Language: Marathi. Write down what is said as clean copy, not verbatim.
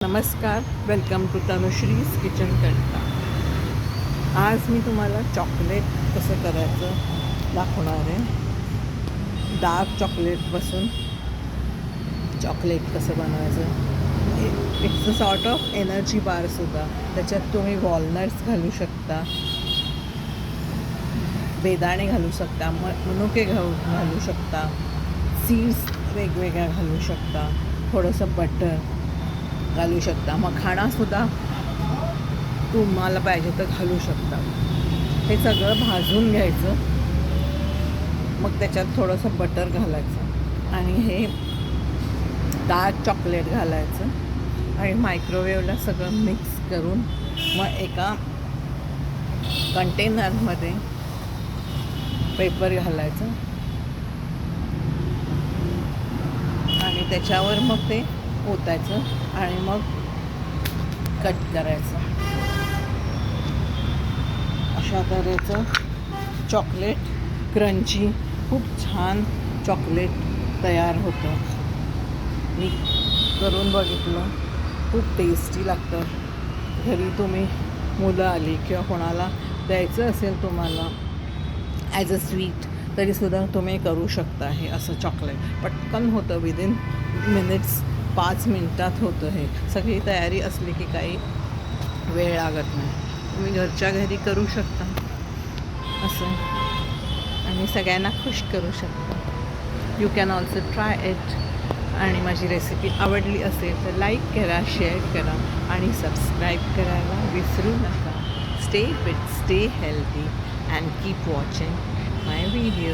नमस्कार, वेलकम टू तनुश्रीज किचन कट्टा. आज मी तुम्हाला चॉकलेट कसं करायचं दाखवणार आहे. डार्क चॉकलेटपासून चॉकलेट कसं बनवायचं. It's a sort of energy बारसुद्धा. त्याच्यात तुम्ही वॉलनट्स घालू शकता, बेदाणे घालू शकता, मनुके घालू शकता, सीड्स वेगवेगळ्या घालू शकता, थोडंसं बटर घालू शकता, मखाणासुद्धा तुम्हाला पाहिजे तर घालू शकता. हे सगळं भाजून घ्यायचं, मग त्याच्यात थोडंसं बटर घालायचं आणि हे डार्क चॉकलेट घालायचं आणि मायक्रोवेवला सगळं मिक्स करून मग एका कंटेनरमध्ये पेपर घालायचं आणि त्याच्यावर मग ते ओतायचं आणि मग कट करायचं. अशा तऱ्हेचं चॉकलेट क्रंची खूप छान चॉकलेट तयार होतं. मी करून बघितलं, खूप टेस्टी लागतं. घरी तुम्ही मुलं आली किंवा कोणाला द्यायचं असेल तुम्हाला ॲज अ स्वीट तरीसुद्धा तुम्ही करू शकता. हे असं चॉकलेट पटकन होतं, विदिन मिनिट्स, 5 मिनटात होतं. हे सगळी तयारी असली की काही वेळ लागत नाही. तुम्ही घरच्या घरी करू शकता असं आणि सगळ्यांना खुश करू शकता. You can also try it. आणि माझी रेसिपी आवडली असेल तर लाईक करा, शेअर करा आणि सबस्क्राईब करायला विसरू नका. Stay fit, stay healthy and keep watching my video.